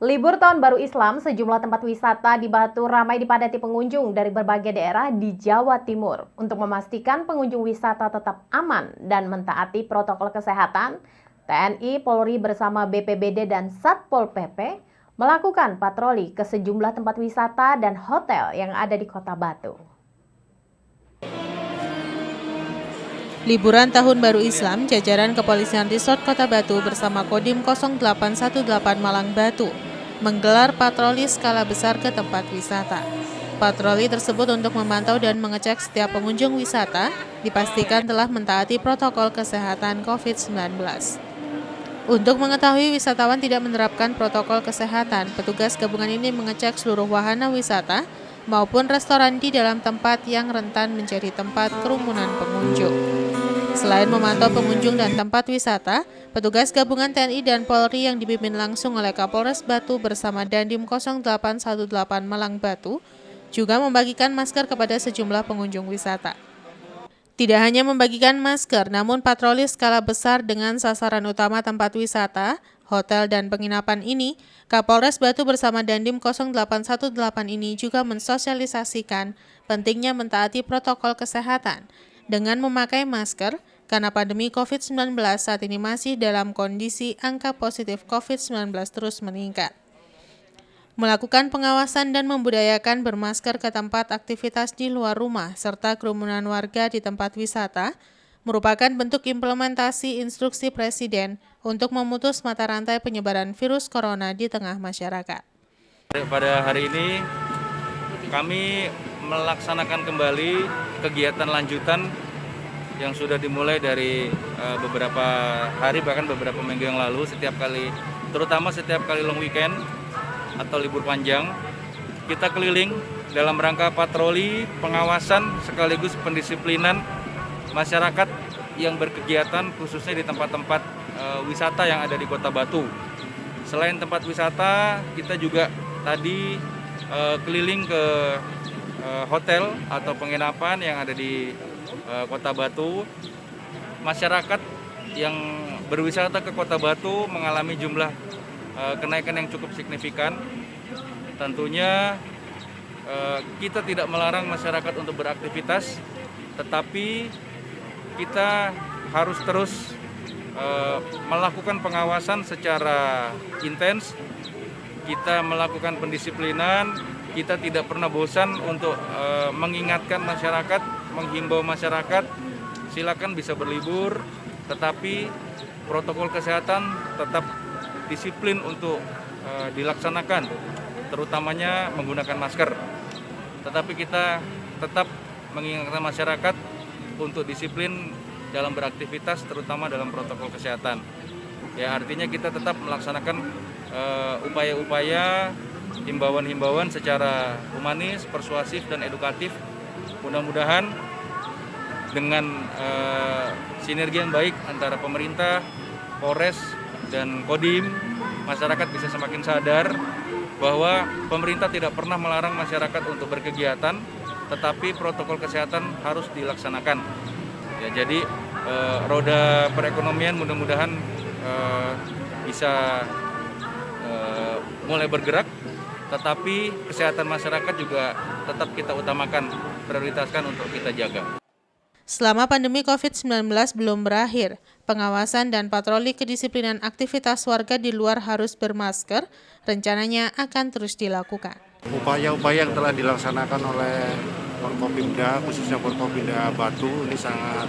Libur Tahun Baru Islam, sejumlah tempat wisata di Batu ramai dipadati pengunjung dari berbagai daerah di Jawa Timur. Untuk memastikan pengunjung wisata tetap aman dan mentaati protokol kesehatan, TNI, Polri bersama BPBD dan Satpol PP melakukan patroli ke sejumlah tempat wisata dan hotel yang ada di Kota Batu. Liburan Tahun Baru Islam, jajaran Kepolisian Resort Kota Batu bersama Kodim 0818 Malang Batu menggelar patroli skala besar ke tempat wisata. Patroli tersebut untuk memantau dan mengecek setiap pengunjung wisata dipastikan telah mentaati protokol kesehatan COVID-19. Untuk mengetahui wisatawan tidak menerapkan protokol kesehatan, petugas gabungan ini mengecek seluruh wahana wisata maupun restoran di dalam tempat yang rentan menjadi tempat kerumunan pengunjung. Selain memantau pengunjung dan tempat wisata, petugas gabungan TNI dan Polri yang dipimpin langsung oleh Kapolres Batu bersama Dandim 0818 Malang Batu juga membagikan masker kepada sejumlah pengunjung wisata. Tidak hanya membagikan masker, namun patroli skala besar dengan sasaran utama tempat wisata, hotel dan penginapan ini, Kapolres Batu bersama Dandim 0818 ini juga mensosialisasikan pentingnya mentaati protokol kesehatan dengan memakai masker karena pandemi COVID-19 saat ini masih dalam kondisi angka positif COVID-19 terus meningkat. Melakukan pengawasan dan membudayakan bermasker ke tempat aktivitas di luar rumah serta kerumunan warga di tempat wisata merupakan bentuk implementasi instruksi Presiden untuk memutus mata rantai penyebaran virus corona di tengah masyarakat. Pada hari ini kami melaksanakan kembali kegiatan lanjutan yang sudah dimulai dari beberapa hari, bahkan beberapa minggu yang lalu. Terutama setiap kali long weekend atau libur panjang, kita keliling dalam rangka patroli, pengawasan sekaligus pendisiplinan masyarakat yang berkegiatan khususnya di tempat-tempat wisata yang ada di Kota Batu. Selain tempat wisata, kita juga tadi keliling ke hotel atau penginapan yang ada di Kota Batu. Masyarakat yang berwisata ke Kota Batu mengalami jumlah kenaikan yang cukup signifikan. Tentunya kita tidak melarang masyarakat untuk beraktivitas, tetapi kita harus terus melakukan pengawasan secara intens. Kita melakukan pendisiplinan, kita tidak pernah bosan untuk mengingatkan masyarakat, menghimbau masyarakat, silakan bisa berlibur, tetapi protokol kesehatan tetap disiplin untuk dilaksanakan, terutamanya menggunakan masker. Tetapi kita tetap mengingatkan masyarakat untuk disiplin dalam beraktivitas, terutama dalam protokol kesehatan. Ya, artinya kita tetap melaksanakan upaya-upaya himbauan-himbauan secara humanis, persuasif, dan edukatif. Mudah-mudahan dengan sinergi yang baik antara pemerintah, Polres, dan Kodim, masyarakat bisa semakin sadar bahwa pemerintah tidak pernah melarang masyarakat untuk berkegiatan, tetapi protokol kesehatan harus dilaksanakan. Ya, jadi roda perekonomian mudah-mudahan bisa mulai bergerak, tetapi kesehatan masyarakat juga tetap kita utamakan, prioritaskan untuk kita jaga. Selama pandemi COVID-19 belum berakhir, pengawasan dan patroli kedisiplinan aktivitas warga di luar harus bermasker rencananya akan terus dilakukan. Upaya-upaya yang telah dilaksanakan oleh Forkopimda, khususnya Forkopimda Batu, ini sangat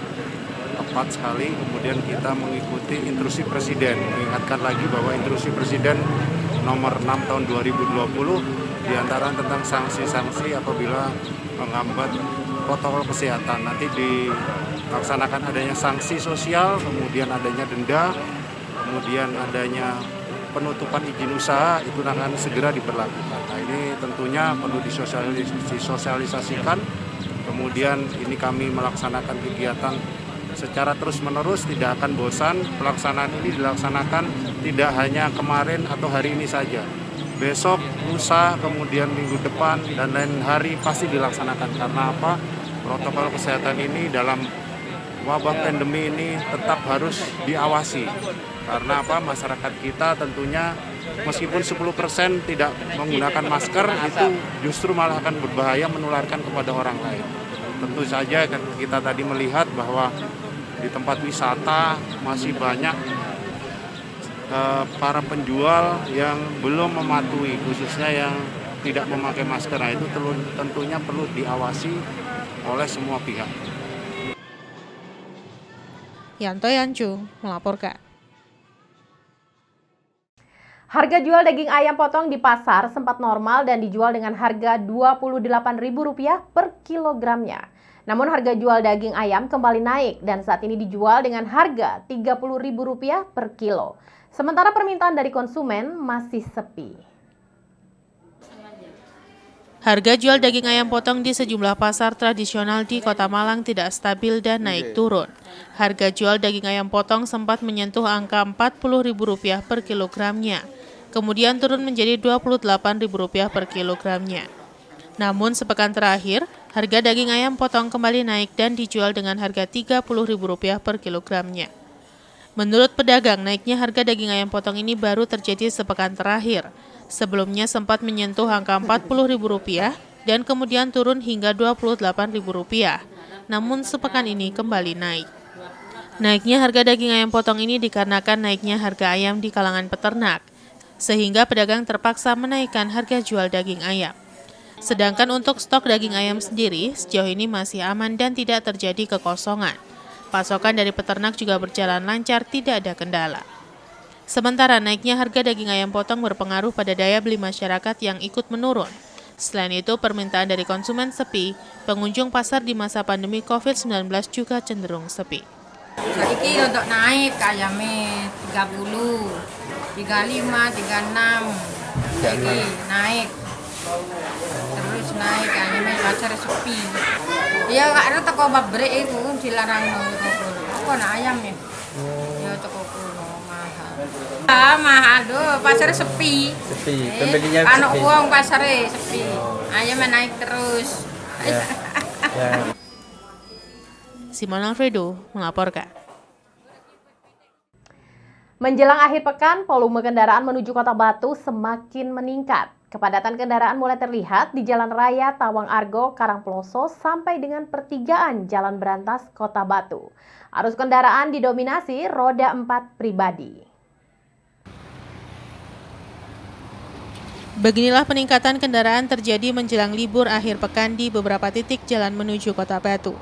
tepat sekali. Kemudian kita mengikuti instruksi Presiden, mengingatkan lagi bahwa instruksi Presiden nomor 6 tahun 2020 diantara tentang sanksi-sanksi apabila menghambat protokol kesehatan. Nanti dilaksanakan adanya sanksi sosial, kemudian adanya denda, kemudian adanya penutupan izin usaha, itu akan segera diberlakukan. Nah, ini tentunya perlu disosialisasikan. Kemudian ini kami melaksanakan kegiatan secara terus-menerus, tidak akan bosan. Pelaksanaan ini dilaksanakan tidak hanya kemarin atau hari ini saja. Besok, lusa, kemudian minggu depan, dan lain hari pasti dilaksanakan. Karena apa? Protokol kesehatan ini dalam wabah pandemi ini tetap harus diawasi. Karena apa? Masyarakat kita tentunya meskipun 10% tidak menggunakan masker, itu justru malah akan berbahaya menularkan kepada orang lain. Tentu saja kita tadi melihat bahwa di tempat wisata masih banyak para penjual yang belum mematuhi, khususnya yang tidak memakai masker. Nah, itu tentunya perlu diawasi oleh semua pihak. Yanto Yanjung melaporkan. Harga jual daging ayam potong di pasar sempat normal dan dijual dengan harga Rp28.000 per kilogramnya. Namun harga jual daging ayam kembali naik dan saat ini dijual dengan harga Rp30.000 per kilo. Sementara permintaan dari konsumen masih sepi. Harga jual daging ayam potong di sejumlah pasar tradisional di Kota Malang tidak stabil dan naik turun. Harga jual daging ayam potong sempat menyentuh angka Rp40.000 per kilogramnya. Kemudian turun menjadi Rp28.000 per kilogramnya. Namun sepekan terakhir, harga daging ayam potong kembali naik dan dijual dengan harga Rp30.000 per kilogramnya. Menurut pedagang, naiknya harga daging ayam potong ini baru terjadi sepekan terakhir. Sebelumnya sempat menyentuh angka Rp40.000 dan kemudian turun hingga Rp28.000. Namun sepekan ini kembali naik. Naiknya harga daging ayam potong ini dikarenakan naiknya harga ayam di kalangan peternak, sehingga pedagang terpaksa menaikkan harga jual daging ayam. Sedangkan untuk stok daging ayam sendiri sejauh ini masih aman dan tidak terjadi kekosongan. Pasokan dari peternak juga berjalan lancar, tidak ada kendala. Sementara naiknya harga daging ayam potong berpengaruh pada daya beli masyarakat yang ikut menurun. Selain itu, permintaan dari konsumen sepi, pengunjung pasar di masa pandemi COVID-19 juga cenderung sepi. Saiki untuk naik ayamnya 30, 35, 36. Jadi naik. Terus naik ayamnya pasar sepi. Ya karena toko pabrik itu dilarang toko kuno. Apa nak ayamnya? Ya toko kuno mahal. Mahal tuh, pasar sepi. Pembelinya Kan sepi. uang pasarnya sepi. Ayamnya naik terus. Ya. Simon Alfredo melaporkan. Menjelang akhir pekan, volume kendaraan menuju Kota Batu semakin meningkat. Kepadatan kendaraan mulai terlihat di Jalan Raya Tawang Argo, Karangploso sampai dengan pertigaan Jalan Berantas, Kota Batu. Arus kendaraan didominasi roda 4 pribadi. Beginilah peningkatan kendaraan terjadi menjelang libur akhir pekan di beberapa titik jalan menuju Kota Batu.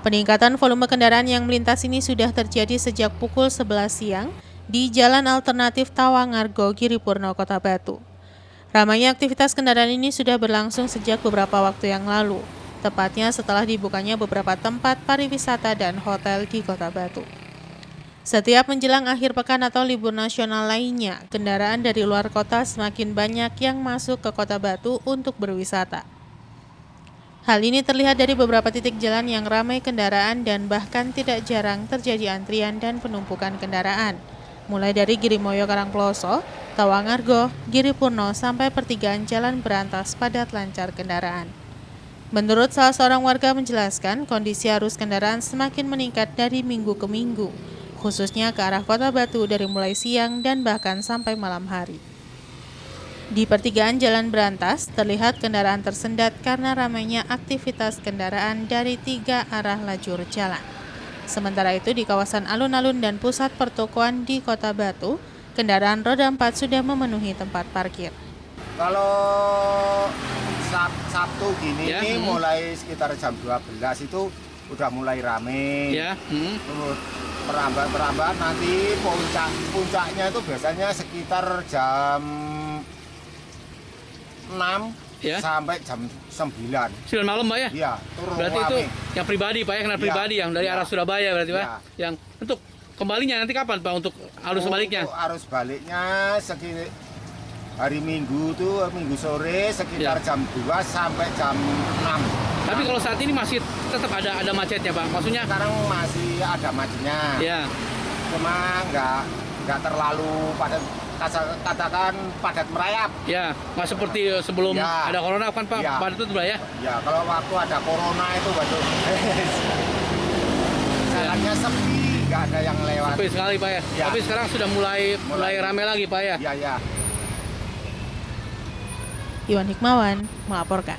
Peningkatan volume kendaraan yang melintas ini sudah terjadi sejak pukul 11 siang di Jalan Alternatif Tawang Argo, Giripurno, Kota Batu. Ramainya aktivitas kendaraan ini sudah berlangsung sejak beberapa waktu yang lalu, tepatnya setelah dibukanya beberapa tempat pariwisata dan hotel di Kota Batu. Setiap menjelang akhir pekan atau libur nasional lainnya, kendaraan dari luar kota semakin banyak yang masuk ke Kota Batu untuk berwisata. Hal ini terlihat dari beberapa titik jalan yang ramai kendaraan dan bahkan tidak jarang terjadi antrian dan penumpukan kendaraan, mulai dari Girimoyo Karangploso, Tawang Argo, Giripurno sampai pertigaan Jalan Berantas padat lancar kendaraan. Menurut salah seorang warga menjelaskan, kondisi arus kendaraan semakin meningkat dari minggu ke minggu, khususnya ke arah Kota Batu dari mulai siang dan bahkan sampai malam hari. Di pertigaan Jalan Berantas, terlihat kendaraan tersendat karena ramainya aktivitas kendaraan dari 3 arah lajur jalan. Sementara itu di kawasan alun-alun dan pusat pertokoan di Kota Batu, kendaraan roda 4 sudah memenuhi tempat parkir. Kalau Sabtu gini Ya, nih mulai sekitar jam 12 itu udah mulai rame. Ya. Terus perambat nanti puncaknya itu biasanya sekitar jam 6 Ya. sampai jam 9. 9 malam, Pak ya? Iya, turun Berarti itu rame. yang pribadi, Pak ya, kendaraan Iya. pribadi yang dari Iya. arah Surabaya berarti, Pak. Iya. Yang untuk kembalinya nanti kapan, Pak, untuk arus sebaliknya? Untuk arus baliknya sekitar hari Minggu tuh, Minggu sore sekitar Iya. jam 2 sampai jam 6. Tapi kalau saat ini masih tetap ada macetnya, Pak. Maksudnya Sekarang masih ada macetnya. ya. Cuma nggak terlalu padat, katakan padat merayap. Ya, nggak seperti sebelum Ya. ada corona kan, Pak. Ya. Padat itu, Pak ya. Ya kalau waktu ada corona itu waduh jalannya sepi, nggak ada yang lewat. Sepi sekali, Pak ya. Ya. Tapi sekarang sudah mulai Mulai. rame lagi, Pak ya. Ya ya. Iwan Hikmawan melaporkan.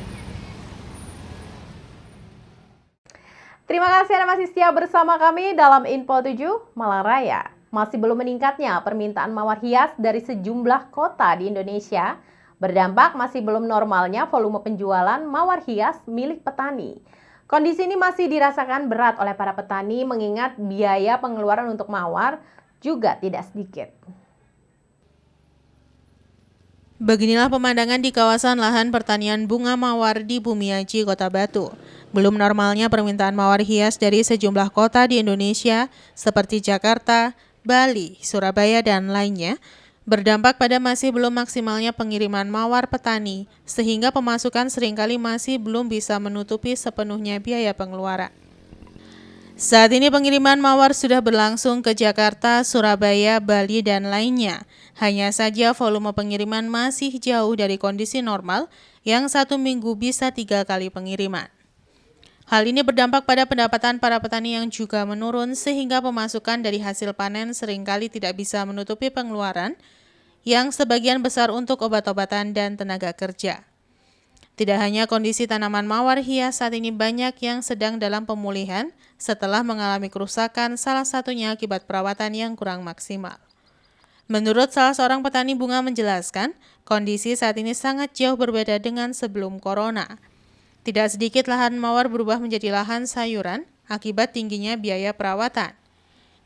Terima kasih Anda masih setia bersama kami dalam Info 7 Malang Raya. Masih belum meningkatnya permintaan mawar hias dari sejumlah kota di Indonesia, berdampak masih belum normalnya volume penjualan mawar hias milik petani. Kondisi ini masih dirasakan berat oleh para petani mengingat biaya pengeluaran untuk mawar juga tidak sedikit. Beginilah pemandangan di kawasan lahan pertanian bunga mawar di Bumiaji, Kota Batu. Belum normalnya permintaan mawar hias dari sejumlah kota di Indonesia seperti Jakarta, Bali, Surabaya, dan lainnya berdampak pada masih belum maksimalnya pengiriman mawar petani sehingga pemasukan seringkali masih belum bisa menutupi sepenuhnya biaya pengeluaran. Saat ini pengiriman mawar sudah berlangsung ke Jakarta, Surabaya, Bali, dan lainnya. Hanya saja volume pengiriman masih jauh dari kondisi normal yang 1 minggu bisa 3 kali pengiriman. Hal ini berdampak pada pendapatan para petani yang juga menurun sehingga pemasukan dari hasil panen seringkali tidak bisa menutupi pengeluaran yang sebagian besar untuk obat-obatan dan tenaga kerja. Tidak hanya kondisi tanaman mawar hias saat ini banyak yang sedang dalam pemulihan setelah mengalami kerusakan, salah satunya akibat perawatan yang kurang maksimal. Menurut salah seorang petani bunga menjelaskan, kondisi saat ini sangat jauh berbeda dengan sebelum corona. Tidak sedikit lahan mawar berubah menjadi lahan sayuran akibat tingginya biaya perawatan.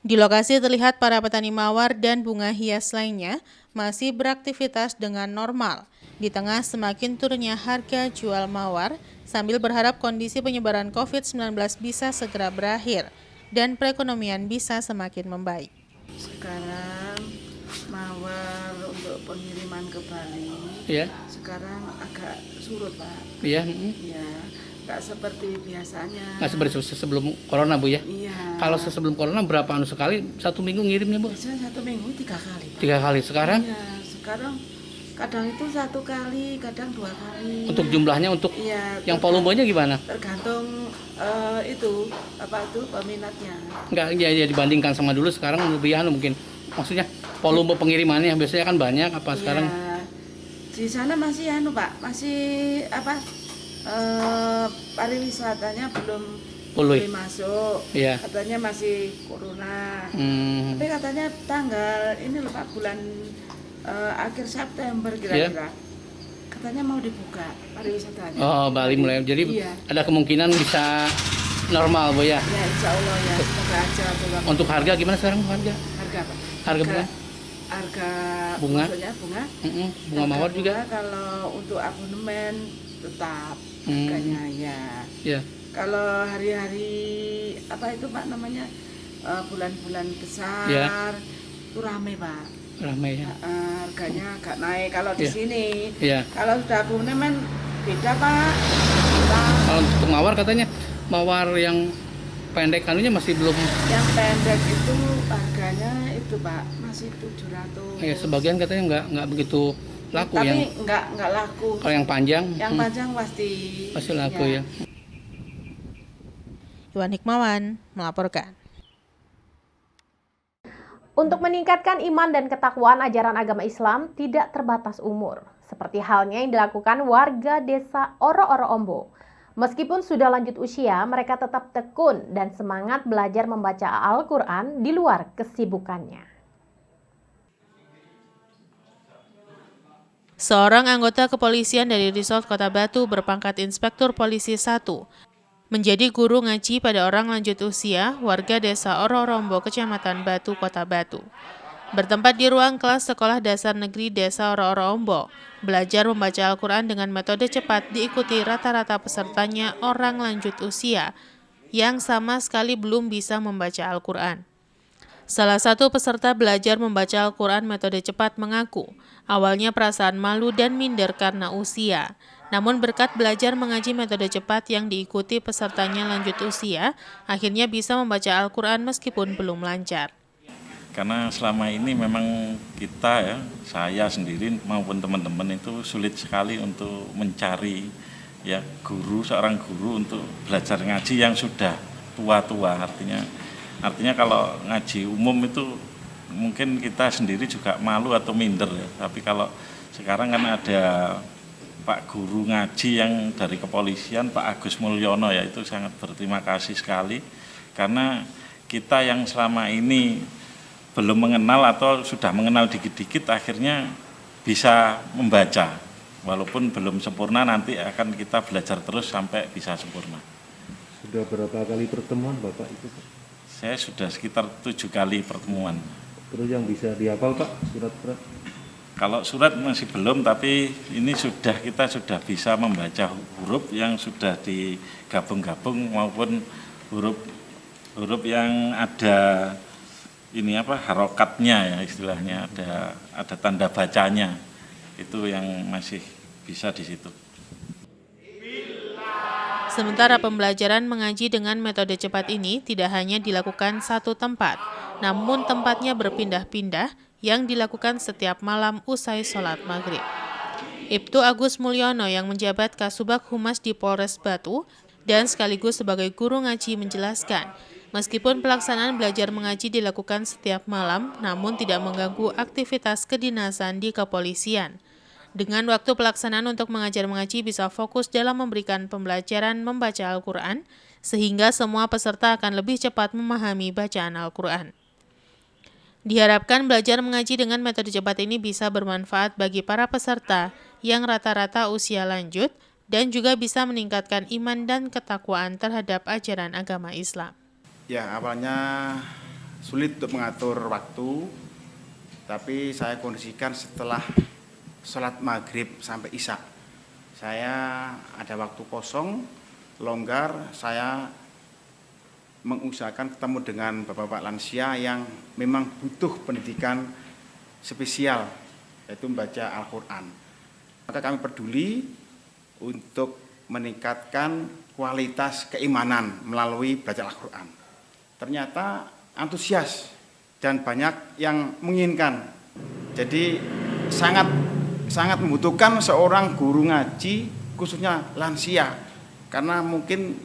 Di lokasi terlihat para petani mawar dan bunga hias lainnya masih beraktivitas dengan normal, di tengah semakin turunnya harga jual mawar sambil berharap kondisi penyebaran COVID-19 bisa segera berakhir dan perekonomian bisa semakin membaik. Sekarang mawar untuk pengiriman ke Bali sekarang agak surut, Pak. Iya. Ya, nggak seperti biasanya. Nggak seperti sebelum corona, Bu ya? Iya. Kalau sebelum corona berapa sekali? 1 minggu ngirimnya, Bu? Biasanya 1 minggu 3 kali, Pak. 3 kali. Sekarang? Iya, sekarang kadang itu 1 kali, kadang 2 kali. Untuk jumlahnya, untuk yang volumenya gimana? Tergantung peminatnya. Nggak, ya dibandingkan sama dulu, sekarang lebih mungkin. Maksudnya volume pengirimannya biasanya kan banyak, apa sekarang? Di sana masih Pak, masih pariwisatanya belum boleh masuk. Iya. Katanya masih corona. Tapi katanya tanggal ini loh Pak, bulan akhir September kira-kira. Katanya mau dibuka pariwisatanya. Oh, Bali mulai. Jadi ada kemungkinan bisa normal, Bu ya? Ya, insya Allah ya. Semoga aja. Untuk harga gimana sekarang harga? Harga Pak? Harga bunga? Harga bunga? Maksudnya bunga? Bunga mawar juga? Kalau untuk abonemen tetap harganya ya. Kalau hari-hari itu Pak namanya bulan-bulan besar itu rame Pak. Rame ya. Harganya agak naik kalau di sini. Kalau sudah abonemen beda Pak. Kalau untuk mawar katanya mawar yang pendek anunya masih belum. Yang pendek itu harganya itu Pak masih 700. Ya, sebagian katanya nggak begitu laku. Tapi yang nggak laku. Kalau yang panjang? Yang panjang pasti laku ya. Iwan Hikmawan melaporkan. Untuk meningkatkan iman dan ketakwaan ajaran agama Islam tidak terbatas umur, seperti halnya yang dilakukan warga desa Oro-Oro Ombo. Meskipun sudah lanjut usia, mereka tetap tekun dan semangat belajar membaca Al-Quran di luar kesibukannya. Seorang anggota kepolisian dari Resort Kota Batu berpangkat Inspektur Polisi 1 menjadi guru ngaji pada orang lanjut usia warga desa Oro-Rombo, Kecamatan Batu, Kota Batu. Bertempat di ruang kelas Sekolah Dasar Negeri Desa Oro-Rombo, belajar membaca Al-Quran dengan metode cepat diikuti rata-rata pesertanya orang lanjut usia yang sama sekali belum bisa membaca Al-Quran. Salah satu peserta belajar membaca Al-Quran metode cepat mengaku, awalnya perasaan malu dan minder karena usia. Namun berkat belajar mengaji metode cepat yang diikuti pesertanya lanjut usia, akhirnya bisa membaca Al-Quran meskipun belum lancar. Karena selama ini memang kita ya, saya sendiri maupun teman-teman itu sulit sekali untuk mencari ya seorang guru untuk belajar ngaji yang sudah tua-tua. Artinya kalau ngaji umum itu mungkin kita sendiri juga malu atau minder ya. Tapi kalau sekarang kan ada Pak Guru Ngaji yang dari kepolisian, Pak Agus Mulyono, ya itu sangat berterima kasih sekali. Karena kita yang selama ini belum mengenal atau sudah mengenal dikit-dikit akhirnya bisa membaca. Walaupun belum sempurna, nanti akan kita belajar terus sampai bisa sempurna. Sudah berapa kali pertemuan Bapak itu? Saya sudah sekitar 7 kali pertemuan. Terus yang bisa dihafal Pak, surat-surat? Kalau surat masih belum, tapi ini kita sudah bisa membaca huruf yang sudah digabung-gabung maupun huruf yang ada harokatnya, ya istilahnya, ada tanda bacanya. Itu yang masih bisa di situ. Sementara pembelajaran mengaji dengan metode cepat ini tidak hanya dilakukan satu tempat, namun tempatnya berpindah-pindah yang dilakukan setiap malam usai sholat maghrib. Ibtu Agus Mulyono yang menjabat Kasubag Humas di Polres Batu dan sekaligus sebagai guru ngaji menjelaskan, meskipun pelaksanaan belajar mengaji dilakukan setiap malam, namun tidak mengganggu aktivitas kedinasan di kepolisian. Dengan waktu pelaksanaan untuk mengajar mengaji bisa fokus dalam memberikan pembelajaran membaca Al-Quran, sehingga semua peserta akan lebih cepat memahami bacaan Al-Quran. Diharapkan belajar mengaji dengan metode cepat ini bisa bermanfaat bagi para peserta yang rata-rata usia lanjut dan juga bisa meningkatkan iman dan ketakwaan terhadap ajaran agama Islam. Ya, awalnya sulit untuk mengatur waktu, tapi saya kondisikan setelah sholat maghrib sampai isya. Saya ada waktu kosong, longgar, saya mengusahakan ketemu dengan bapak-bapak lansia yang memang butuh pendidikan spesial, yaitu membaca Al-Quran. Maka kami peduli untuk meningkatkan kualitas keimanan melalui belajar Al-Quran. Ternyata antusias dan banyak yang menginginkan. Jadi sangat membutuhkan seorang guru ngaji, khususnya lansia, karena mungkin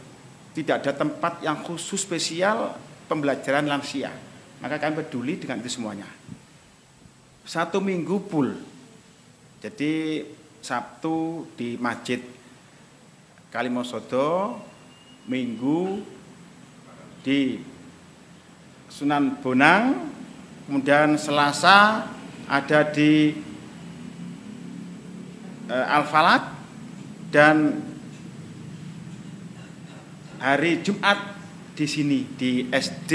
tidak ada tempat yang khusus spesial pembelajaran lansia. Maka kami peduli dengan itu semuanya. 1 minggu full. Jadi Sabtu di Masjid Kalimosodo, Minggu di Sunan Bonang, kemudian Selasa ada di Al-Falak, dan hari Jumat di sini di SD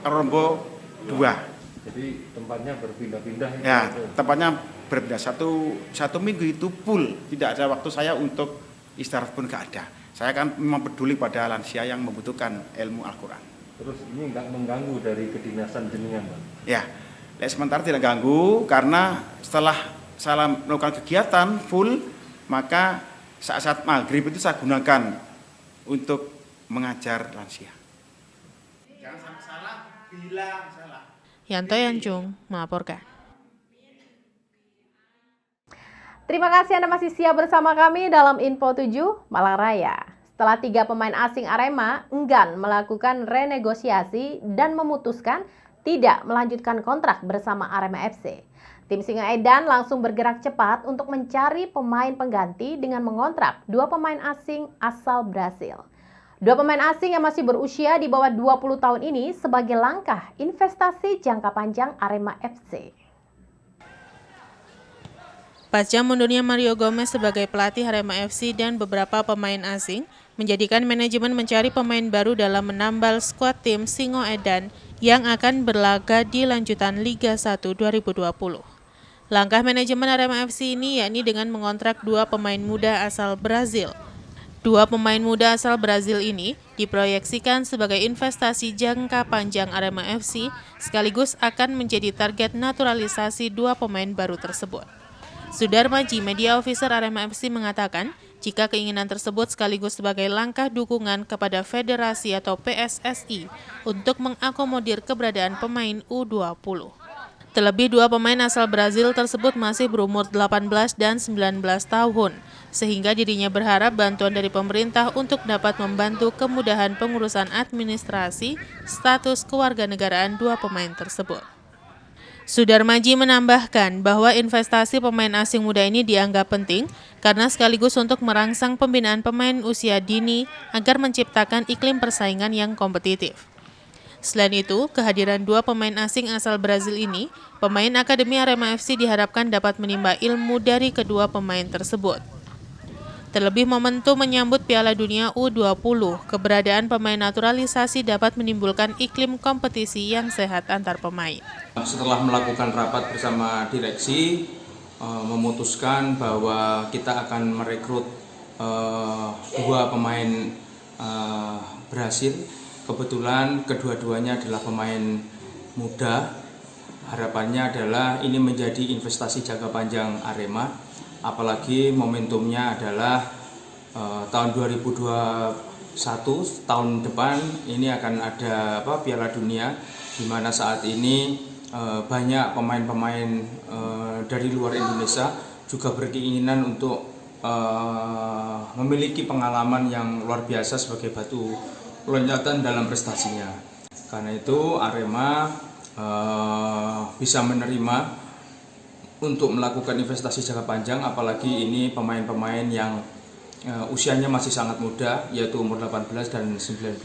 Rombo 2. Jadi tempatnya berpindah-pindah. Ya, tempatnya berbeda. Satu minggu itu full, tidak ada waktu saya untuk istirahat pun nggak ada. Saya kan memang peduli pada lansia yang membutuhkan ilmu Al-Quran. Terus ini nggak mengganggu dari kedinasan jenengan, Pak? Ya, sementara tidak ganggu karena setelah saya melakukan kegiatan full, maka saat maghrib itu saya gunakan untuk mengajar lansia. Jangan sampai salah, bilang salah. Yanto Yanjung melaporkan. Terima kasih Anda masih siap bersama kami dalam Info 7 Malang Raya. Setelah 3 pemain asing Arema enggan melakukan renegosiasi dan memutuskan tidak melanjutkan kontrak bersama Arema FC, tim Singoedan langsung bergerak cepat untuk mencari pemain pengganti dengan mengontrak 2 pemain asing asal Brasil. 2 pemain asing yang masih berusia di bawah 20 tahun ini sebagai langkah investasi jangka panjang Arema FC. Pasca mundurnya Mario Gomez sebagai pelatih Arema FC dan beberapa pemain asing, menjadikan manajemen mencari pemain baru dalam menambal skuad tim Singoedan yang akan berlaga di lanjutan Liga 1 2020. Langkah manajemen Arema FC ini yakni dengan mengontrak 2 pemain muda asal Brazil. 2 pemain muda asal Brazil ini diproyeksikan sebagai investasi jangka panjang Arema FC sekaligus akan menjadi target naturalisasi 2 pemain baru tersebut. Sudar Maji, media officer Arema FC mengatakan, jika keinginan tersebut sekaligus sebagai langkah dukungan kepada federasi atau PSSI untuk mengakomodir keberadaan pemain U20. Terlebih 2 pemain asal Brazil tersebut masih berumur 18 dan 19 tahun, sehingga dirinya berharap bantuan dari pemerintah untuk dapat membantu kemudahan pengurusan administrasi status kewarganegaraan 2 pemain tersebut. Sudarmaji menambahkan bahwa investasi pemain asing muda ini dianggap penting karena sekaligus untuk merangsang pembinaan pemain usia dini agar menciptakan iklim persaingan yang kompetitif. Selain itu, kehadiran 2 pemain asing asal Brazil ini, pemain Akademi Arema FC diharapkan dapat menimba ilmu dari kedua pemain tersebut. Terlebih momentum menyambut Piala Dunia U20, keberadaan pemain naturalisasi dapat menimbulkan iklim kompetisi yang sehat antar pemain. Setelah melakukan rapat bersama direksi, memutuskan bahwa kita akan merekrut 2 pemain Brasil. Kebetulan kedua-duanya adalah pemain muda. Harapannya adalah ini menjadi investasi jangka panjang Arema. Apalagi momentumnya adalah tahun 2021, tahun depan ini akan ada Piala Dunia, di mana saat ini banyak pemain-pemain dari luar Indonesia juga berkeinginan untuk memiliki pengalaman yang luar biasa sebagai batu loncatan dalam prestasinya. Karena itu Arema bisa menerima untuk melakukan investasi jangka panjang, apalagi ini pemain-pemain yang usianya masih sangat muda, yaitu umur 18 dan 19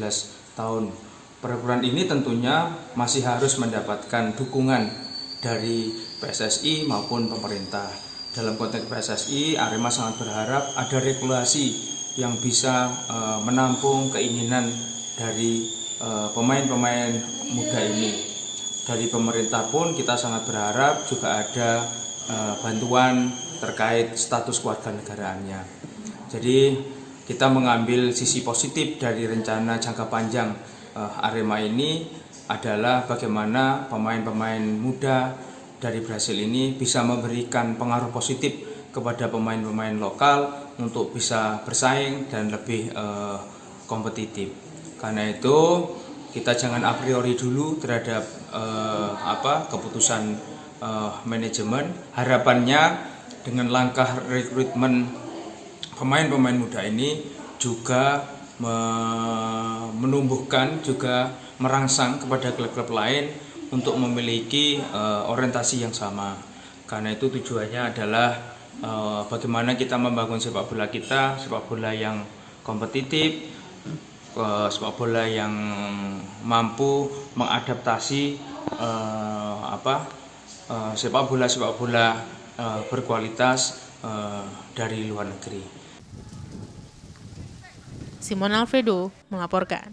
tahun. Peraturan ini tentunya masih harus mendapatkan dukungan dari PSSI maupun pemerintah. Dalam konteks PSSI, Arema sangat berharap ada regulasi yang bisa menampung keinginan dari pemain-pemain muda ini. Dari pemerintah pun kita sangat berharap juga ada bantuan terkait status kewarganegaraannya. Jadi kita mengambil sisi positif dari rencana jangka panjang Arema ini adalah bagaimana pemain-pemain muda dari Brasil ini bisa memberikan pengaruh positif kepada pemain-pemain lokal untuk bisa bersaing dan lebih kompetitif. Karena itu kita jangan a priori dulu terhadap keputusan manajemen. Harapannya dengan langkah rekrutmen pemain-pemain muda ini juga menumbuhkan, juga merangsang kepada klub-klub lain untuk memiliki orientasi yang sama. Karena itu tujuannya adalah bagaimana kita membangun sepak bola kita, sepak bola yang kompetitif, sepak bola yang mampu mengadaptasi sepak bola berkualitas dari luar negeri. Simon Alfredo melaporkan.